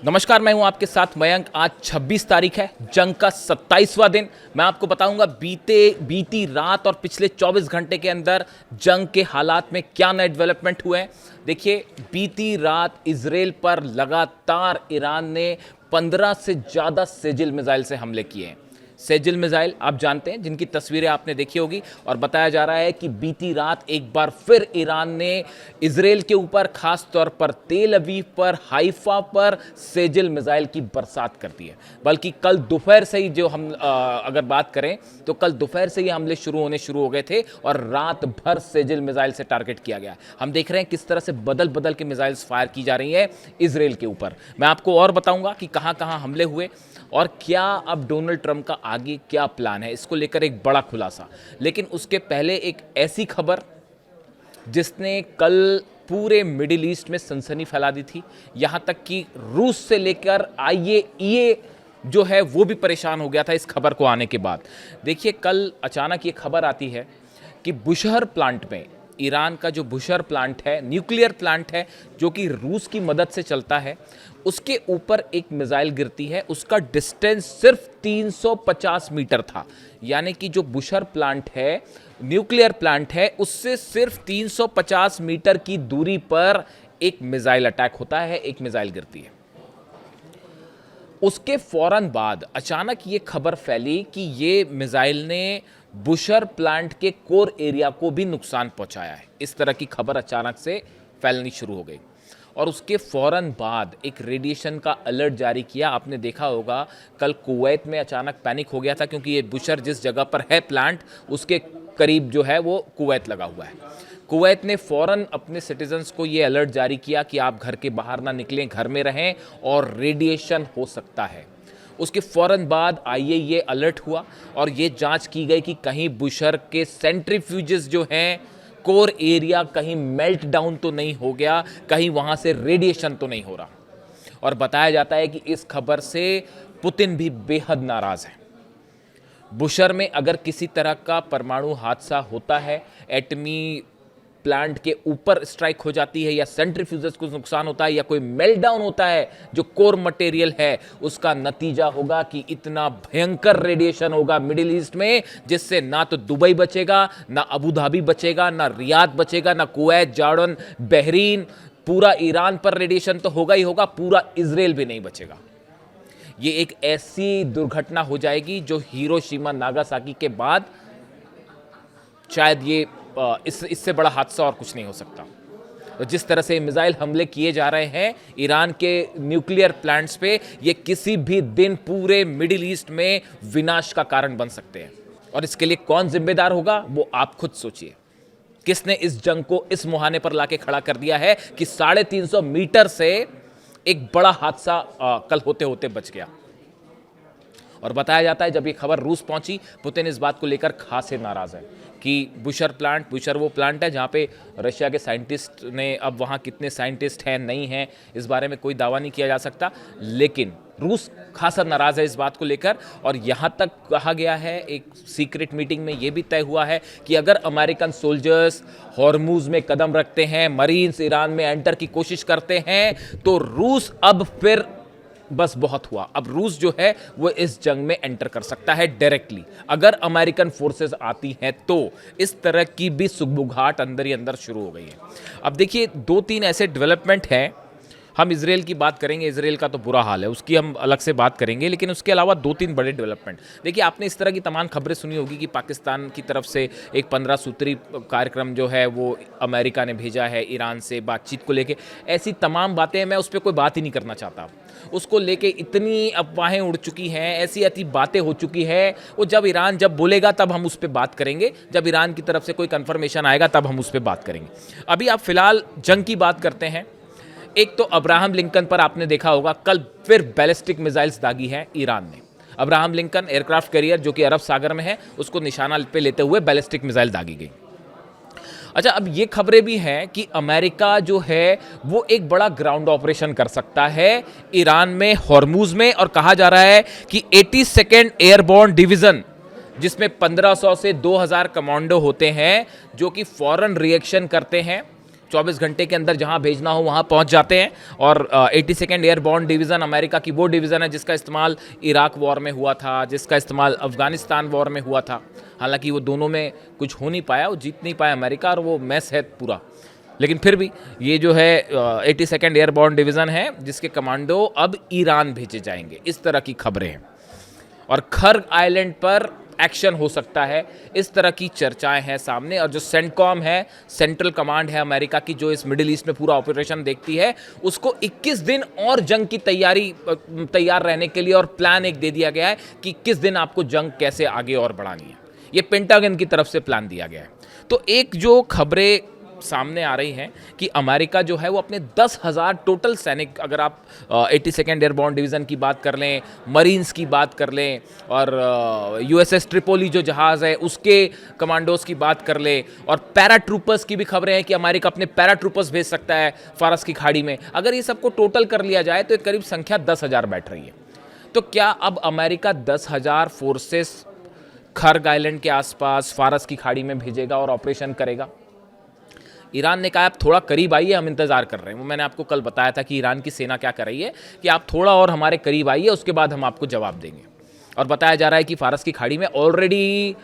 नमस्कार, मैं हूं आपके साथ मयंक। आज 26 तारीख है, जंग का 27वां दिन। मैं आपको बताऊंगा बीती रात और पिछले 24 घंटे के अंदर जंग के हालात में क्या नए डेवलपमेंट हुए हैं। देखिए, बीती रात इजराइल पर लगातार ईरान ने 15 से ज़्यादा सेजिल मिसाइल से हमले किए हैं। सेजिल मिसाइल आप जानते हैं, जिनकी तस्वीरें आपने देखी होगी। और बताया जा रहा है कि बीती रात एक बार फिर ईरान ने इजराइल के ऊपर, खास तौर पर तेल अवीव पर, हाइफा पर सेजिल मिसाइल की बरसात कर दी है। बल्कि कल दोपहर से ही, जो हम अगर बात करें तो कल दोपहर से ही हमले शुरू हो गए थे और रात भर सेजिल मिसाइल से टारगेट किया गया। हम देख रहे हैं किस तरह से बदल बदल के मिसाइल्स फायर की जा रही है इजराइल के ऊपर। मैं आपको और बताऊंगा कि कहां कहां हमले हुए और क्या अब डोनाल्ड ट्रंप का आगे क्या प्लान है, इसको लेकर एक बड़ा खुलासा। लेकिन उसके पहले एक ऐसी खबर जिसने कल पूरे मिडिल ईस्ट में सनसनी फैला दी थी। यहां तक कि रूस से लेकर IAEA जो है वो भी परेशान हो गया था इस खबर को आने के बाद। देखिए, कल अचानक ये खबर आती है कि बुशहर प्लांट में, ईरान का जो बुशहर प्लांट है, न्यूक्लियर प्लांट है जो कि रूस की मदद से चलता है, उसके ऊपर एक मिसाइल गिरती है। उसका डिस्टेंस सिर्फ 350 मीटर था। यानी कि जो बुशहर प्लांट है, न्यूक्लियर प्लांट है, उससे सिर्फ 350 मीटर की दूरी पर एक मिसाइल अटैक होता है, एक मिसाइल गिरती है। उसके फौरन बाद अचानक ये खबर फैली कि ये मिसाइल ने बुशहर प्लांट के कोर एरिया को भी नुकसान पहुंचाया है। इस तरह की खबर अचानक से फैलनी शुरू हो गई और उसके फौरन बाद एक रेडिएशन का अलर्ट जारी किया। आपने देखा होगा, कल कुवैत में अचानक पैनिक हो गया था, क्योंकि ये बुशहर जिस जगह पर है प्लांट, उसके करीब जो है वो कुवैत लगा हुआ है। कुवैत ने फ़ौरन अपने सिटीजन्स को ये अलर्ट जारी किया कि आप घर के बाहर ना निकलें, घर में रहें और रेडिएशन हो सकता है। उसके फ़ौरन बाद IAEA अलर्ट हुआ और ये जांच की गई कि कहीं बुशहर के सेंट्रीफ्यूजेस जो हैं, कोर एरिया कहीं मेल्ट डाउन तो नहीं हो गया, कहीं वहाँ से रेडिएशन तो नहीं हो रहा। और बताया जाता है कि इस खबर से पुतिन भी बेहद नाराज़ है। बुशहर में अगर किसी तरह का परमाणु हादसा होता है, एटमी प्लांट के ऊपर स्ट्राइक हो जाती है या सेंट्रीफ्यूजेस को नुकसान होता है या कोई मेल्टडाउन होता है जो कोर मटेरियल है, उसका नतीजा होगा कि इतना भयंकर रेडिएशन होगा मिडिल ईस्ट में, जिससे ना तो दुबई बचेगा, ना अबू धाबी बचेगा, ना रियाद बचेगा, ना कुवैत, जॉर्डन, बहरीन। पूरा ईरान पर रेडिएशन तो होगा ही होगा, पूरा इजराइल भी नहीं बचेगा। ये एक ऐसी दुर्घटना हो जाएगी जो हिरोशिमा नागासाकी के बाद शायद ये इससे बड़ा हादसा और कुछ नहीं हो सकता। तो जिस तरह से मिसाइल हमले किए जा रहे हैं ईरान के न्यूक्लियर प्लांट्स पे, ये किसी भी दिन पूरे मिडिल ईस्ट में विनाश का कारण बन सकते हैं। और इसके लिए कौन जिम्मेदार होगा वो आप खुद सोचिए। किसने इस जंग को इस मुहाने पर लाके खड़ा कर दिया है कि 350 मीटर से एक बड़ा हादसा कल होते होते बच गया। और बताया जाता है जब ये खबर रूस पहुंची, पुतिन इस बात को लेकर खासे नाराज है कि बुशहर वो प्लांट है जहाँ पे रशिया के साइंटिस्ट ने, अब वहाँ कितने साइंटिस्ट हैं नहीं हैं इस बारे में कोई दावा नहीं किया जा सकता, लेकिन रूस खासा नाराज़ है इस बात को लेकर। और यहाँ तक कहा गया है, एक सीक्रेट मीटिंग में ये भी तय हुआ है कि अगर अमेरिकन सोल्जर्स हॉर्मुज में कदम रखते हैं, मरीन्स ईरान में एंटर की कोशिश करते हैं, तो रूस अब फिर बस बहुत हुआ। अब रूस जो है वो इस जंग में एंटर कर सकता है डायरेक्टली, अगर अमेरिकन फोर्सेस आती हैं तो। इस तरह की भी सुगबुगाहट अंदर ही अंदर शुरू हो गई है। अब देखिए, 2-3 ऐसे डेवलपमेंट हैं। हम इजराइल की बात करेंगे, इजराइल का तो बुरा हाल है, उसकी हम अलग से बात करेंगे, लेकिन उसके अलावा 2-3 बड़े डेवलपमेंट। देखिए, आपने इस तरह की तमाम खबरें सुनी होगी कि पाकिस्तान की तरफ से एक 15 सूत्री कार्यक्रम जो है वो अमेरिका ने भेजा है ईरान से बातचीत को लेके। ऐसी तमाम बातें, मैं उस पर कोई बात ही नहीं करना चाहता। उसको लेके इतनी अफवाहें उड़ चुकी हैं, ऐसी ऐसी बातें हो चुकी है। वो जब ईरान जब बोलेगा तब हम उस पर बात करेंगे, जब ईरान की तरफ से कोई कंफर्मेशन आएगा तब हम उस पर बात करेंगे। अभी आप फिलहाल जंग की बात करते हैं। एक तो अब्राहम लिंकन पर आपने देखा होगा, कल फिर बैलिस्टिक मिसाइल्स दागी हैं ईरान ने। अब्राहम लिंकन एयरक्राफ्ट कैरियर जो कि अरब सागर में है, उसको निशाना पे लेते हुए बैलिस्टिक मिसाइल दागी गई। अच्छा, अब ये खबरें भी हैं कि अमेरिका जो है वो एक बड़ा ग्राउंड ऑपरेशन कर सकता है ईरान में, हॉर्मुज में। और कहा जा रहा है कि 82nd एयरबोर्न डिवीजन, जिसमें 1500 से 2000 कमांडो होते हैं जो कि फौरन रिएक्शन करते हैं 24 घंटे के अंदर जहां भेजना हो वहां पहुंच जाते हैं। और 82nd एयरबॉर्न डिवीज़न अमेरिका की वो डिवीज़न है जिसका इस्तेमाल इराक वॉर में हुआ था, जिसका इस्तेमाल अफगानिस्तान वॉर में हुआ था। हालांकि वो दोनों में कुछ हो नहीं पाया, वो जीत नहीं पाया अमेरिका, और वो मैस है पूरा। लेकिन फिर भी ये जो है 82nd एयरबॉर्न डिवीज़न है जिसके कमांडो अब ईरान भेजे जाएंगे, इस तरह की खबरें हैं। और खर्ग आइलैंड पर एक्शन हो सकता है, इस तरह की चर्चाएं हैं सामने। और जो सेंटकॉम है, सेंट्रल कमांड है अमेरिका की, जो इस मिडिल ईस्ट में पूरा ऑपरेशन देखती है, उसको 21 दिन और जंग की तैयार रहने के लिए और प्लान एक दे दिया गया है कि 21 दिन आपको जंग कैसे आगे और बढ़ानी है। ये पेंटागन की तरफ से प्लान दिया गया है। तो एक जो खबरें सामने आ रही हैं कि अमेरिका जो है वो अपने 10,000 टोटल सैनिक, अगर आप 82nd एयरबॉर्न डिवीज़न की बात कर लें, मरीन्स की बात कर लें, और यूएसएस ट्रिपोली जो जहाज़ है उसके कमांडोज की बात कर लें, और पैराट्रूपर्स की भी खबरें हैं कि अमेरिका अपने पैराट्रूपर्स भेज सकता है फारस की खाड़ी में। अगर ये सबको टोटल कर लिया जाए तो एक करीब संख्या 10,000 बैठ रही है। तो क्या अब अमेरिका 10,000 फोर्सेस खर्ग आइलैंड के आसपास फारस की खाड़ी में भेजेगा और ऑपरेशन करेगा? ईरान ने कहा आप थोड़ा करीब आइए, हम इंतज़ार कर रहे हैं। वो मैंने आपको कल बताया था कि ईरान की सेना क्या कर रही है कि आप थोड़ा और हमारे करीब आइए, उसके बाद हम आपको जवाब देंगे। और बताया जा रहा है कि फारस की खाड़ी में ऑलरेडी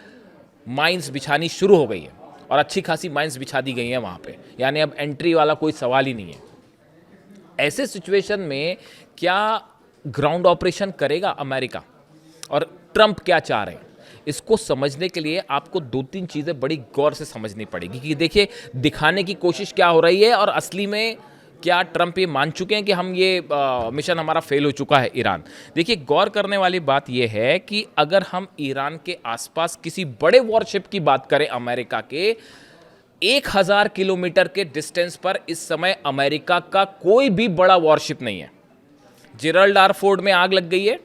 माइंस बिछानी शुरू हो गई है, और अच्छी खासी माइंस बिछा दी गई हैं वहाँ पे, यानी अब एंट्री वाला कोई सवाल ही नहीं है। ऐसे सिचुएशन में क्या ग्राउंड ऑपरेशन करेगा अमेरिका, और ट्रंप क्या चाह रहे हैं? इसको समझने के लिए आपको 2-3 चीज़ें बड़ी गौर से समझनी पड़ेगी कि देखिए दिखाने की कोशिश क्या हो रही है, और असली में क्या ट्रंप ये मान चुके हैं कि हम ये मिशन हमारा फेल हो चुका है ईरान। देखिए गौर करने वाली बात यह है कि अगर हम ईरान के आसपास किसी बड़े वॉरशिप की बात करें अमेरिका के, 1000 किलोमीटर के डिस्टेंस पर इस समय अमेरिका का कोई भी बड़ा वॉरशिप नहीं है। जेरल्ड आर फोर्ड में आग लग गई है,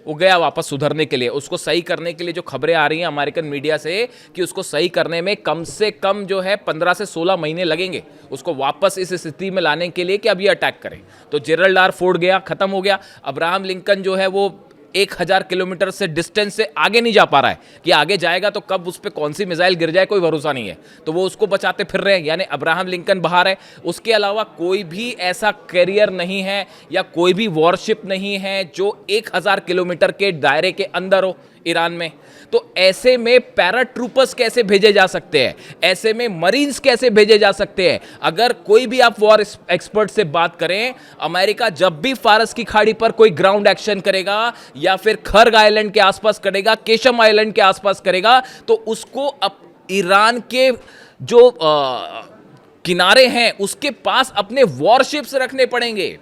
वो गया वापस सुधरने के लिए, उसको सही करने के लिए जो खबरें आ रही हैं अमेरिकन मीडिया से कि उसको सही करने में कम से कम जो है 15 से 16 महीने लगेंगे उसको वापस इस स्थिति में लाने के लिए कि अब ये अटैक करें। तो जेरल्ड आर फोर्ड गया, खत्म हो गया। अब्राहम लिंकन जो है वो 1000 किलोमीटर से डिस्टेंस से आगे नहीं जा पा रहा है, कि आगे जाएगा तो कब उस पर कौन सी मिसाइल गिर जाए कोई भरोसा नहीं है, तो वो उसको बचाते फिर रहे हैं, यानी अब्राहम लिंकन बाहर है। उसके अलावा कोई भी ऐसा कैरियर नहीं है या कोई भी वॉरशिप नहीं है जो 1000 किलोमीटर के दायरे के अंदर हो ईरान में। तो ऐसे में पैराट्रूपर्स कैसे भेजे जा सकते हैं, ऐसे में मरीन्स कैसे भेजे जा सकते हैं? अगर कोई भी आप वॉर एक्सपर्ट से बात करें, अमेरिका जब भी फारस की खाड़ी पर कोई ग्राउंड एक्शन करेगा या फिर खर्ग आइलैंड के आसपास करेगा, केशम आइलैंड के आसपास करेगा, तो उसको ईरान के जो किनारे हैं उसके पास अपने वॉरशिप्स रखने पड़ेंगे।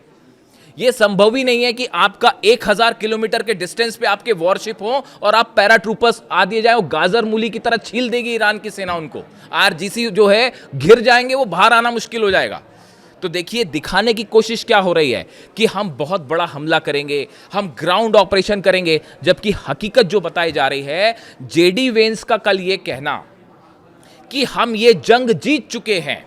यह संभव ही नहीं है कि आपका 1000 किलोमीटर के डिस्टेंस पे आपके वॉरशिप हो और आप पैराट्रूपर्स आ दिए जाए, गाजर मूली की तरह छील देगी ईरान की सेना उनको। आरजीसी जो है घिर जाएंगे, वो बाहर आना मुश्किल हो जाएगा। तो देखिए दिखाने की कोशिश क्या हो रही है कि हम बहुत बड़ा हमला करेंगे, हम ग्राउंड ऑपरेशन करेंगे, जबकि हकीकत जो बताई जा रही है, जेडी वेंस का कल ये कहना कि हम ये जंग जीत चुके हैं।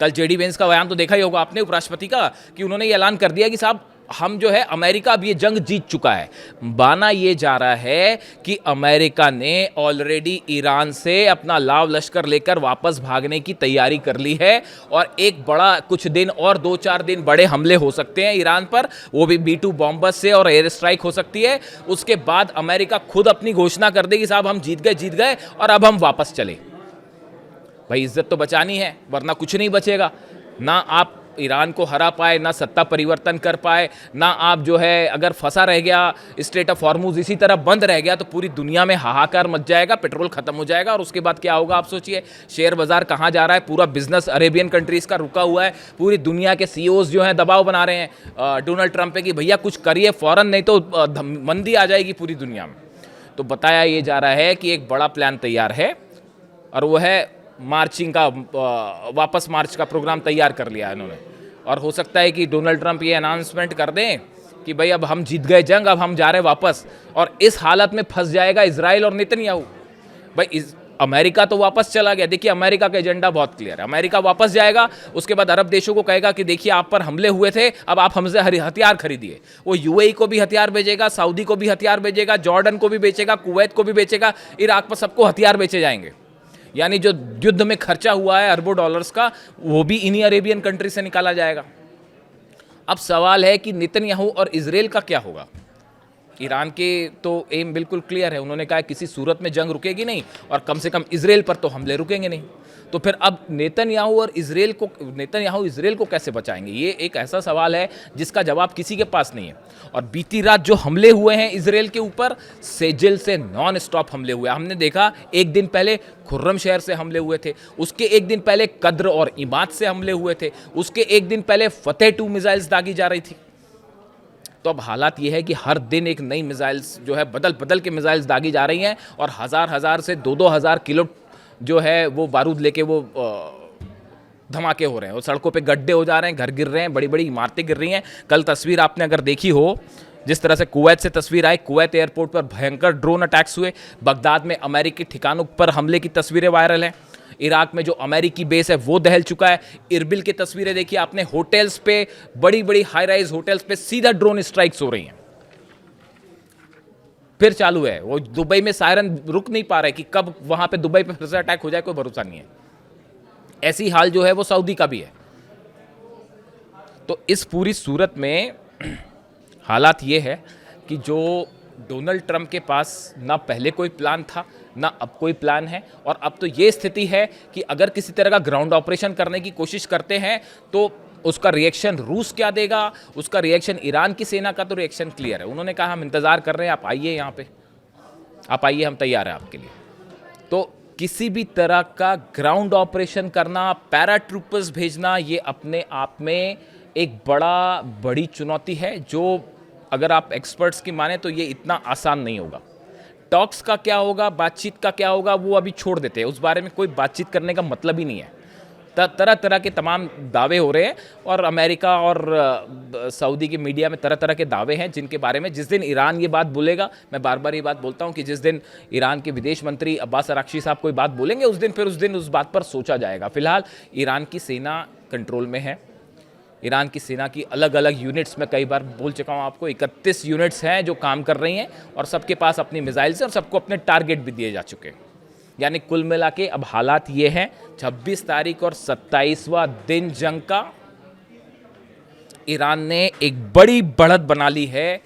कल जेडी वेंस का बयान तो देखा ही होगा आपने, उपराष्ट्रपति का, कि उन्होंने ये ऐलान कर दिया कि साहब हम जो है अमेरिका अब ये जंग जीत चुका है। माना ये जा रहा है कि अमेरिका ने ऑलरेडी ईरान से अपना लाव लश्कर लेकर वापस भागने की तैयारी कर ली है, और एक बड़ा कुछ दिन और 2-4 दिन बड़े हमले हो सकते हैं ईरान पर, वो भी B-2 बॉम्बर्स से, और एयर स्ट्राइक हो सकती है। उसके बाद अमेरिका खुद अपनी घोषणा कर देगी साहब हम जीत गए और अब हम वापस चले। भाई इज्जत तो बचानी है, वरना कुछ नहीं बचेगा। ना आप ईरान को हरा पाए, ना सत्ता परिवर्तन कर पाए, ना आप जो है अगर फंसा रह गया, स्ट्रेट ऑफ हॉर्मुज इसी तरह बंद रह गया, तो पूरी दुनिया में हाहाकार मच जाएगा, पेट्रोल खत्म हो जाएगा, और उसके बाद क्या होगा आप सोचिए। शेयर बाजार कहाँ जा रहा है, पूरा बिजनेस अरेबियन कंट्रीज़ का रुका हुआ है, पूरी दुनिया के CEOs जो हैं दबाव बना रहे हैं डोनाल्ड ट्रंप पे कि भैया कुछ करिए फ़ौरन, नहीं तो मंदी आ जाएगी पूरी दुनिया में। तो बताया ये जा रहा है कि एक बड़ा प्लान तैयार है, और वो है मार्चिंग का, वापस मार्च का प्रोग्राम तैयार कर लिया है इन्होंने। और हो सकता है कि डोनाल्ड ट्रंप ये अनाउंसमेंट कर दें कि भाई अब हम जीत गए जंग, अब हम जा रहे वापस, और इस हालत में फंस जाएगा इजराइल और नेतन्याहू। भाई अमेरिका तो वापस चला गया, देखिए अमेरिका का एजेंडा बहुत क्लियर है, अमेरिका वापस जाएगा, उसके बाद अरब देशों को कहेगा कि देखिए आप पर हमले हुए थे, अब आप हमसे हथियार खरीदिए। वो UAE को भी हथियार भेजेगा, सऊदी को भी हथियार भेजेगा, जॉर्डन को भी बेचेगा, कुवैत को भी बेचेगा, इराक पर सबको हथियार बेचे जाएंगे। यानी जो युद्ध में खर्चा हुआ है अरबों डॉलर्स का, वो भी इन्हीं अरेबियन कंट्री से निकाला जाएगा। अब सवाल है कि नेतन्याहू और इजराइल का क्या होगा। ईरान के तो एम बिल्कुल क्लियर है, उन्होंने कहा किसी सूरत में जंग रुकेगी नहीं और कम से कम इजराइल पर तो हमले रुकेंगे नहीं। तो फिर अब नेतन्याहू इजराइल को कैसे बचाएंगे, ये एक ऐसा सवाल है जिसका जवाब किसी के पास नहीं है। और बीती रात जो हमले हुए हैं इजराइल के ऊपर, सेजिल से नॉन स्टॉप हमले हुए। हमने देखा एक दिन पहले खुर्रम शहर से हमले हुए थे, उसके एक दिन पहले कद्र और इमाद से हमले हुए थे, उसके एक दिन पहले फतेह 2 मिसाइल्स दागी जा रही थी। तो अब हालात ये है कि हर दिन एक नई मिसाइल्स जो है बदल बदल के मिसाइल्स दागी जा रही हैं और हज़ार से 2-2 हज़ार किलो जो है वो बारूद लेके वो धमाके हो रहे हैं, वो सड़कों पे गड्ढे हो जा रहे हैं, घर गिर रहे हैं, बड़ी बड़ी इमारतें गिर रही हैं। कल तस्वीर आपने अगर देखी हो, जिस तरह से कुवैत से तस्वीर आई, कुवैत एयरपोर्ट पर भयंकर ड्रोन अटैक्स हुए, बगदाद में अमेरिकी ठिकानों पर हमले की तस्वीरें वायरल हैं, इराक में जो अमेरिकी बेस है वो दहल चुका है। इरबिल की तस्वीरें देखिए आपने, होटल्स पे, बड़ी बड़ी हाई राइज होटल्स पे सीधा ड्रोन स्ट्राइक्स हो रही हैं। फिर चालू है, वो दुबई में सायरन रुक नहीं पा रहे कि कब वहां पे दुबई पे फिर से अटैक हो जाए, कोई भरोसा नहीं है। ऐसी हाल जो है वो सऊदी का भी है। तो इस पूरी सूरत में हालात ये है कि जो डोनाल्ड ट्रंप के पास ना पहले कोई प्लान था ना अब कोई प्लान है, और अब तो ये स्थिति है कि अगर किसी तरह का ग्राउंड ऑपरेशन करने की कोशिश करते हैं तो उसका रिएक्शन रूस क्या देगा, उसका रिएक्शन ईरान की सेना का तो रिएक्शन क्लियर है। उन्होंने कहा हम इंतज़ार कर रहे हैं, आप आइए यहाँ पे, आप आइए, हम तैयार हैं आपके लिए। तो किसी भी तरह का ग्राउंड ऑपरेशन करना, पैराट्रूपर्स भेजना, ये अपने आप में एक बड़ी चुनौती है, जो अगर आप एक्सपर्ट्स की माने तो ये इतना आसान नहीं होगा। टॉक्स का क्या होगा, बातचीत का क्या होगा, वो अभी छोड़ देते हैं, उस बारे में कोई बातचीत करने का मतलब ही नहीं है। तरह तरह के तमाम दावे हो रहे हैं और अमेरिका और सऊदी की मीडिया में तरह तरह के दावे हैं जिनके बारे में जिस दिन ईरान ये बात बोलेगा, मैं बार बार ये बात बोलता हूं कि जिस दिन ईरान के विदेश मंत्री अब्बास अराक्ची साहब कोई बात बोलेंगे उस दिन उस बात पर सोचा जाएगा। फिलहाल ईरान की सेना कंट्रोल में है। ईरान की सेना की अलग अलग यूनिट्स, में कई बार बोल चुका हूँ आपको, 31 यूनिट्स हैं जो काम कर रही हैं और सबके पास अपनी मिसाइल्स हैं और सबको अपने टारगेट भी दिए जा चुके हैं। यानी कुल मिला के अब हालात ये हैं, 26 तारीख और 27वां दिन जंग का, ईरान ने एक बड़ी बढ़त बना ली है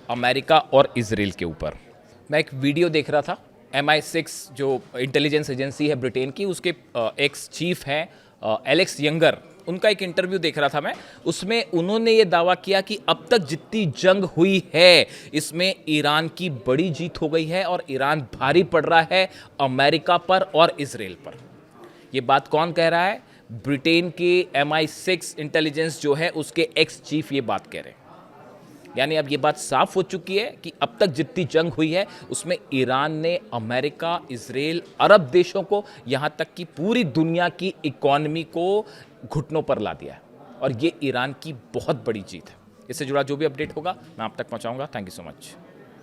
अमेरिका और इजराइल के ऊपर। मैं एक वीडियो देख रहा था, MI6 जो इंटेलिजेंस एजेंसी है ब्रिटेन की, उसके एक्स चीफ हैं एलेक्स यंगर, उनका एक इंटरव्यू देख रहा था मैं। उसमें उन्होंने ये दावा किया कि अब तक जितनी जंग हुई है इसमें ईरान की बड़ी जीत हो गई है और ईरान भारी पड़ रहा है अमेरिका पर और इजराइल पर। ये बात कौन कह रहा है? ब्रिटेन के MI6 इंटेलिजेंस जो है उसके एक्स चीफ ये बात कह रहे हैं। यानी अब ये बात साफ हो चुकी है कि अब तक जितनी जंग हुई है उसमें ईरान ने अमेरिका, इजराइल, अरब देशों को, यहाँ तक कि पूरी दुनिया की इकॉनमी को घुटनों पर ला दिया है और ये ईरान की बहुत बड़ी जीत है। इससे जुड़ा जो भी अपडेट होगा मैं आप तक पहुँचाऊँगा। Thank you so much.